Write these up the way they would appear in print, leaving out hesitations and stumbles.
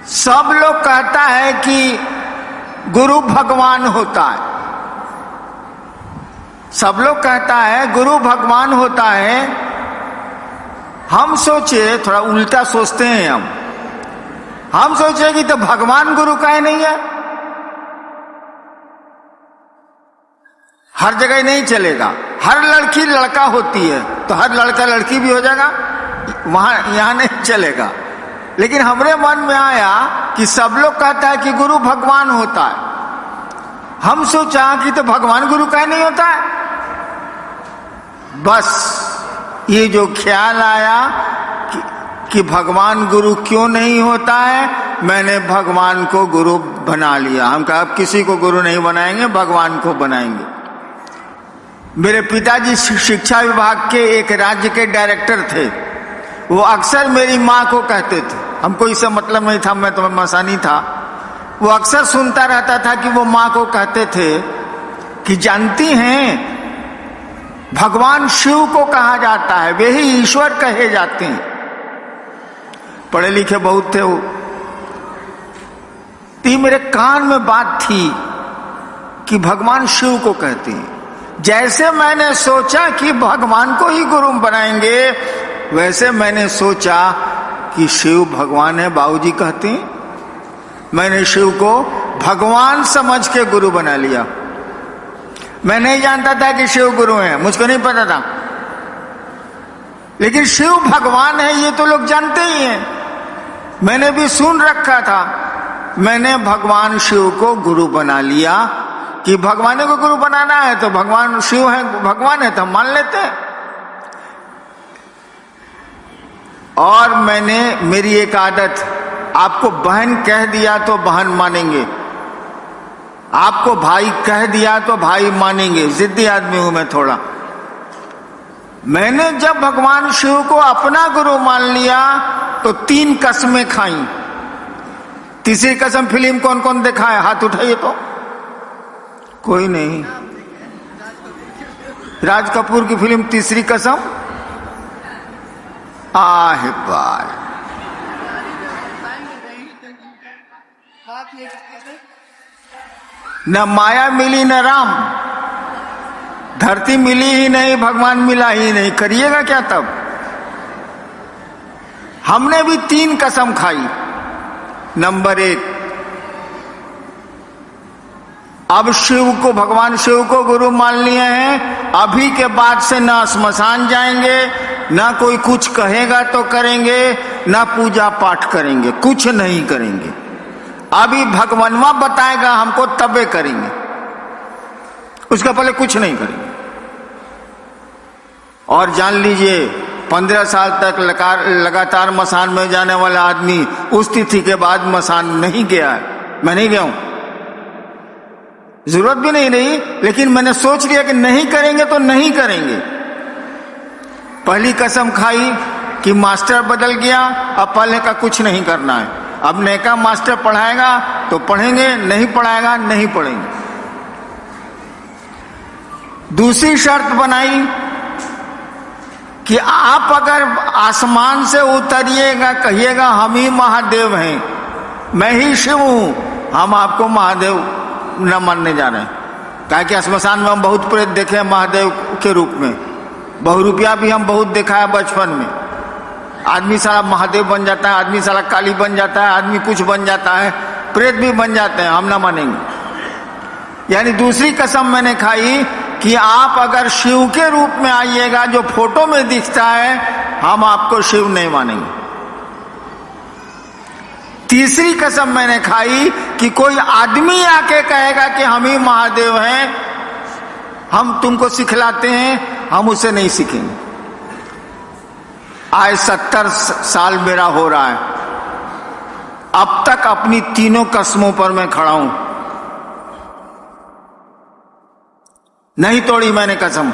सब लोग कहता है कि गुरु भगवान होता है, सब लोग कहता है गुरु भगवान होता है। हम सोचे थोड़ा उल्टा सोचते हैं, हम सोचे कि तो भगवान गुरु काहे नहीं है, हर जगह नहीं चलेगा। हर लड़की लड़का होती है तो हर लड़का लड़की भी हो जाएगा, वहां यहां नहीं चलेगा। लेकिन हमरे मन में आया कि सब लोग कहता है कि गुरु भगवान होता है। हम सोचा कि तो भगवान गुरु काहे नहीं होता है। बस ये जो ख्याल आया कि भगवान गुरु क्यों नहीं होता है, मैंने भगवान को गुरु बना लिया। हम कहा अब किसी को गुरु नहीं बनाएंगे, भगवान को बनाएंगे। मेरे पिताजी शिक्षा विभाग के एक राज्य के डायरेक्टर थे। वो अक्सर मेरी माँ को कहते थे, हमको इससे मतलब नहीं था, मैं तो मसानी था। वो अक्सर सुनता रहता था कि वो माँ को कहते थे कि जानती हैं भगवान शिव को कहा जाता है, वे ही ईश्वर कहे जाते हैं। पढ़े लिखे बहुत थे वो। तो मेरे कान में बात थी कि भगवान शिव को कहते हैं। जैसे मैंने सोचा कि भगवान को ही गुरु बनाएंगे, वैसे मैंने सोचा कि शिव भगवान है, बाबूजी कहते हैं। मैंने शिव को भगवान समझ के गुरु बना लिया। मैं नहीं जानता था कि शिव गुरु है, मुझको नहीं पता था। लेकिन शिव भगवान है ये तो लोग जानते ही हैं, मैंने भी सुन रखा था। मैंने भगवान शिव को गुरु बना लिया कि भगवान को गुरु बनाना है तो भगवान शिव है, भगवान है तो हम मान लेते हैं। और मैंने, मेरी एक आदत, आपको बहन कह दिया तो बहन मानेंगे, आपको भाई कह दिया तो भाई मानेंगे। जिद्दी आदमी हूं मैं थोड़ा। मैंने जब भगवान शिव को अपना गुरु मान लिया तो 3 कसमें खाई। तीसरी कसम फिल्म कौन कौन देखा है, हाथ उठाइए तो। कोई नहीं। राज कपूर की फिल्म तीसरी कसम। आहे बार न माया मिली न राम, धरती मिली ही नहीं, भगवान मिला ही नहीं, करिएगा क्या तब। हमने भी 3 कसम खाई। नंबर 1, अब शिव को, भगवान शिव को गुरु मान लिए हैं, अभी के बाद से ना स्मशान जाएंगे, ना कोई कुछ कहेगा तो करेंगे, ना पूजा पाठ करेंगे, कुछ नहीं करेंगे। अभी भगवानवा बताएगा हमको तबे करेंगे, उसका पहले कुछ नहीं करेंगे। और जान लीजिए 15 साल तक लगातार मसान में जाने वाला आदमी उस तिथि के बाद मसान नहीं गया है। मैं नहीं गया हूं, जरूरत भी नहीं रही, लेकिन मैंने सोच लिया कि नहीं करेंगे तो नहीं करेंगे। पहली कसम खाई कि मास्टर बदल गया, अब पहले का कुछ नहीं करना है। अब नैका मास्टर पढ़ाएगा तो पढ़ेंगे, नहीं पढ़ाएगा नहीं पढ़ेंगे। दूसरी शर्त बनाई कि आप अगर आसमान से उतरिएगा, कहिएगा हम ही महादेव हैं, मैं ही शिव हूं, हम आपको महादेव न मानने जा रहे हैं। कहा कि श्मशान में हम बहुत प्रेत देखे हैं महादेव के रूप में, बहुरूपिया भी हम बहुत देखा है बचपन में। आदमी सारा महादेव बन जाता है, आदमी सारा काली बन जाता है, आदमी कुछ बन जाता है, प्रेत भी बन जाते हैं, हम ना मानेंगे। यानी दूसरी कसम मैंने खाई कि आप अगर शिव के रूप में आइएगा, जो फोटो में दिखता है, हम आपको शिव नहीं मानेंगे। तीसरी कसम मैंने खाई कि कोई आदमी आके कहेगा कि हम ही महादेव हैं, हम तुमको सिखलाते हैं, हम उसे नहीं सीखेंगे। आज 70 साल मेरा हो रहा है, अब तक अपनी तीनों कसमों पर मैं खड़ा हूं, नहीं तोड़ी मैंने कसम।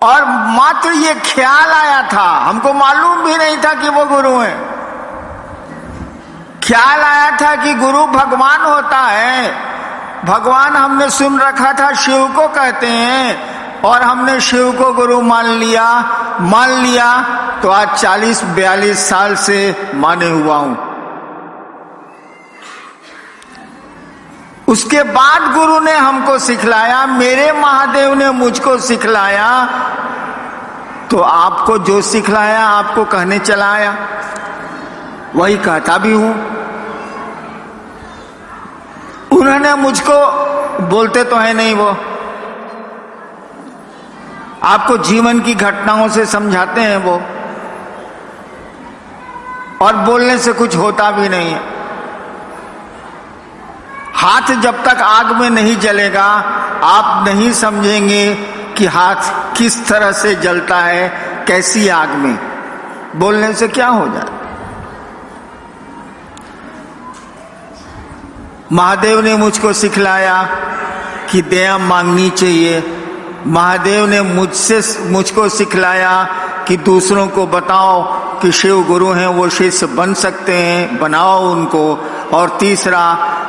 और मात्र ये ख्याल आया था, हमको मालूम भी नहीं था कि वो गुरु हैं। ख्याल आया था कि गुरु भगवान होता है। भगवान हमने सुन रखा था शिव को कहते हैं, और हमने शिव को गुरु मान लिया तो आज 40-42 साल से माने हुआ हूं। उसके बाद गुरु ने हमको सिखलाया, मेरे महादेव ने मुझको सिखलाया, तो आपको जो सिखलाया आपको कहने चला आया, वही कहता भी हूं। उन्होंने मुझको, बोलते तो है नहीं वो, आपको जीवन की घटनाओं से समझाते हैं वो, और बोलने से कुछ होता भी नहीं है। हाथ जब तक आग में नहीं जलेगा आप नहीं समझेंगे कि हाथ किस तरह से जलता है, कैसी आग में। बोलने से क्या हो जाए। महादेव ने मुझको सिखलाया कि दया मांगनी चाहिए। महादेव ने मुझको सिखलाया कि दूसरों को बताओ कि शिव गुरु हैं, वो शिष्य बन सकते हैं, बनाओ उनको। और तीसरा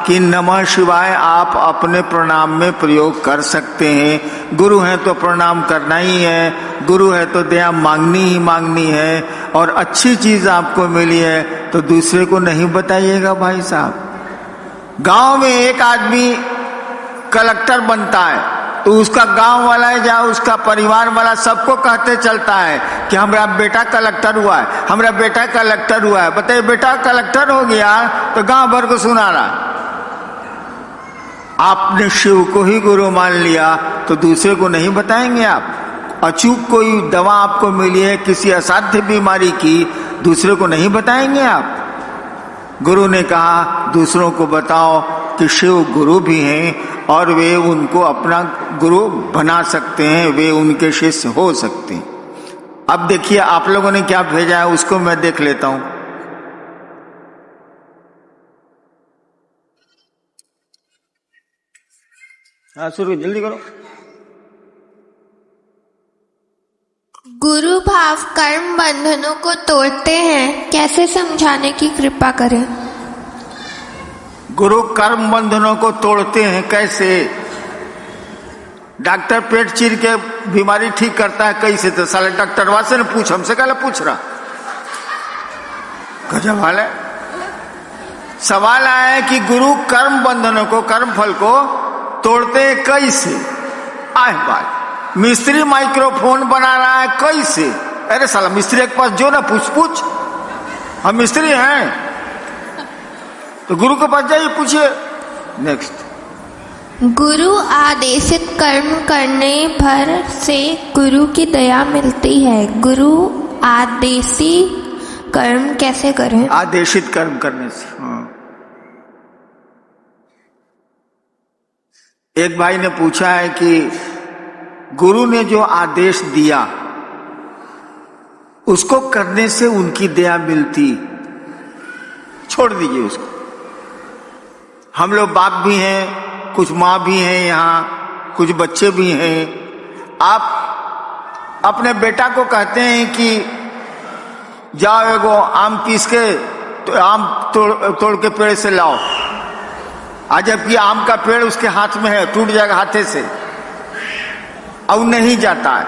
कि नमः शिवाय आप अपने प्रणाम में प्रयोग कर सकते हैं। गुरु हैं तो प्रणाम करना ही है, गुरु है तो दया मांगनी ही मांगनी है, और अच्छी चीज आपको मिली है तो दूसरे को नहीं बताइएगा। भाई साहब, गांव में एक आदमी कलेक्टर बनता है तो उसका गांव वाला है या उसका परिवार वाला सबको कहते चलता है कि हमारा बेटा कलेक्टर हुआ है, हमारा बेटा कलेक्टर हुआ है। बताइए, बेटा कलेक्टर हो गया तो गांव भर को सुना रहा। आपने शिव को ही गुरु मान लिया तो दूसरे को नहीं बताएंगे आप। अचूक कोई दवा आपको मिली है किसी असाध्य बीमारी की, दूसरे को नहीं बताएंगे आप। गुरु ने कहा दूसरों को बताओ कि शिव गुरु भी हैं और वे उनको अपना गुरु बना सकते हैं, वे उनके शिष्य हो सकते हैं। अब देखिए आप लोगों ने क्या भेजा है, उसको मैं देख लेता हूं। हाँ, शुरू जल्दी करो। गुरु भाव कर्म बंधनों को तोड़ते हैं, कैसे समझाने की कृपा करें। गुरु कर्म बंधनों को तोड़ते हैं कैसे? डॉक्टर पेट चीर के बीमारी ठीक करता है कैसे? तो साले डॉक्टरवा से न पूछ, हमसे क्या पूछ रहा। गजब हाल है। सवाल आया है कि गुरु कर्म बंधनों को, कर्म फल को तोड़ते हैं कैसे? आए बात, मिस्त्री माइक्रोफोन बना रहा है कैसे? अरे साला मिस्त्री के पास जो ना पूछ, हम मिस्त्री हैं तो गुरु के पास जाइए, पूछिए। नेक्स्ट, गुरु आदेशित कर्म करने भर से गुरु की दया मिलती है। गुरु आदेशित कर्म कैसे करें? आदेशित कर्म करने से। एक भाई ने पूछा है कि गुरु ने जो आदेश दिया उसको करने से उनकी दया मिलती, छोड़ दीजिए उसको। हम लोग बाप भी हैं, कुछ माँ भी हैं, यहाँ कुछ बच्चे भी हैं। आप अपने बेटा को कहते हैं कि जाओ एगो आम पीस के तो आम तोड़ के पेड़ से लाओ, आज जबकि आम का पेड़ उसके हाथ में है, टूट जाएगा हाथे से, और नहीं जाता है।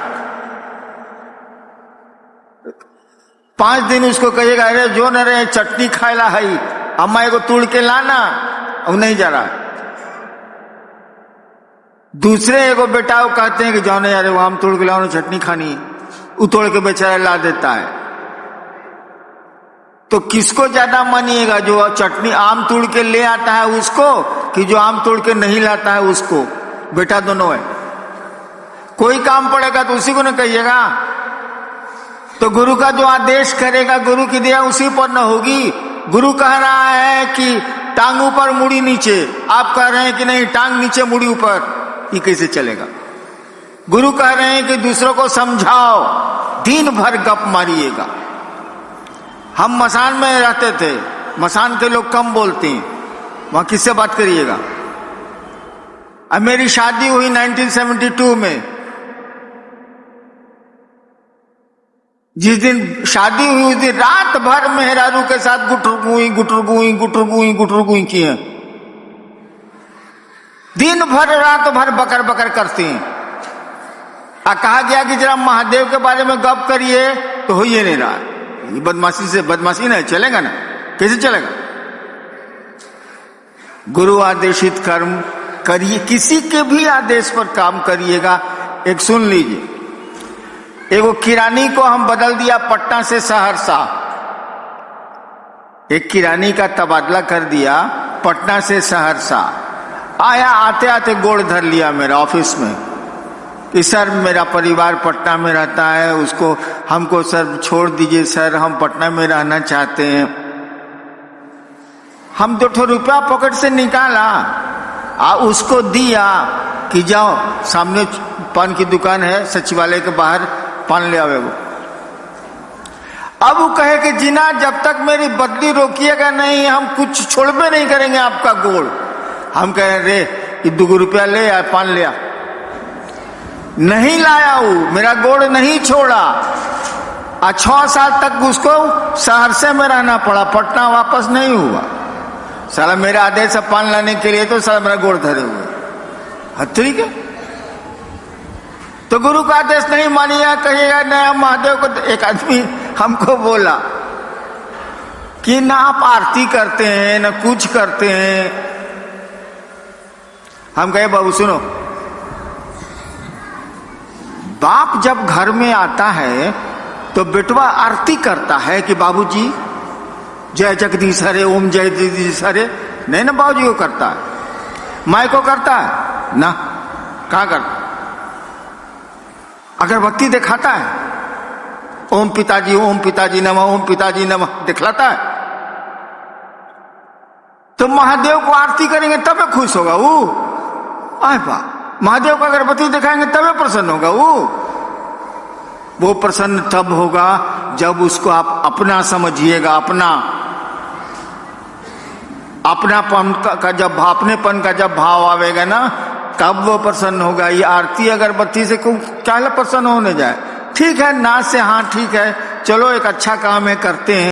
5 दिन उसको कहेगा अरे जो न रहे चटनी खाएला है, अम्मा एगो तोड़ के लाना, और नहीं जा रहा। दूसरे एगो बेटा को कहते हैं कि जाओ नहीं, अरे वो आम तोड़ के लाओ, चटनी खानी है, वो तोड़ के बेचारा ला देता है। तो किसको ज्यादा मानिएगा, जो चटनी आम तोड़ के ले आता है उसको, कि जो आम तोड़ के नहीं लाता है उसको? बेटा दोनों है। कोई काम पड़ेगा तो उसी को न कहिएगा। तो गुरु का जो आदेश करेगा, गुरु की दया उसी पर न होगी। गुरु कह रहा है कि टांग ऊपर मुड़ी नीचे, आप कह रहे हैं कि नहीं टांग नीचे मुड़ी ऊपर, ये कैसे चलेगा? गुरु कह रहे हैं कि दूसरों को समझाओ, दिन भर गप मारिएगा। हम मसान में रहते थे, मसान के लोग कम बोलते हैं, वहां किससे बात करिएगा? अब मेरी शादी हुई 1972 में। जिस दिन शादी हुई उस दिन रात भर मेहरारू के साथ गुटरगुई की है। दिन भर रात भर बकर बकर करती हैं। कहा गया कि जरा महादेव के बारे में गप करिए, तो हो ही नहीं रहा। ये बदमाशी से बदमाशी नहीं चलेगा ना, कैसे चलेगा? गुरु आदेशित कर्म करिए, किसी के भी आदेश पर काम करिएगा। एक सुन लीजिए, एगो किरानी को हम बदल दिया पटना से सहरसा, एक किरानी का तबादला कर दिया पटना से सहरसा। आया, आते आते गोड़ धर लिया मेरा ऑफिस में कि सर मेरा परिवार पटना में रहता है, उसको हमको सर छोड़ दीजिए सर, हम पटना में रहना चाहते हैं। हम 2 रुपया पॉकेट से निकाला उसको दिया कि जाओ सामने पान की दुकान है सचिवालय के बाहर, पान ले आवे वो। अब वो कहे कि जीना जब तक मेरी बदली रोकिएगा नहीं हम कुछ छोड़बे नहीं करेंगे आपका गोड़। हम कहे रे कि 2 रुपया ले आए, पान ले आ। नहीं लाया वो, मेरा गोड़ नहीं छोड़ा। 6 साल तक उसको सहरसे में रहना पड़ा, पटना वापस नहीं हुआ। साला मेरे आदेश से पान लाने के लिए तो साला मेरा गोड़ धरे हुए। ठीक है, तो गुरु का आदेश नहीं मानिएगा, कहिएगा नहीं महादेव को। एक आदमी हमको बोला कि ना आप आरती करते हैं ना कुछ करते हैं। हम कहे बाबू सुनो, बाप जब घर में आता है तो बेटवा आरती करता है कि बाबूजी जय जगदीश हरे, ओम जय जगदीश हरे। नहीं ना, बाबूजी को करता है। माई को करता है ना, कहाँ करता? अगरबत्ती दिखाता है, ओम पिताजी नमः, ओम पिताजी नमः दिखलाता है। तो महादेव को आरती करेंगे तब खुश होगा वो। आए बा, महादेव को अगरबत्ती दिखाएंगे तब प्रसन्न होगा वो प्रसन्न तब होगा जब उसको आप अपना समझिएगा, अपनापन का जब अपनेपन का जब भाव आवेगा ना, तब वो प्रसन्न होगा। ये आरती अगरबत्ती से क्या प्रसन्न होने जाए? ठीक है ना से, हाँ ठीक है, चलो एक अच्छा काम है करते हैं।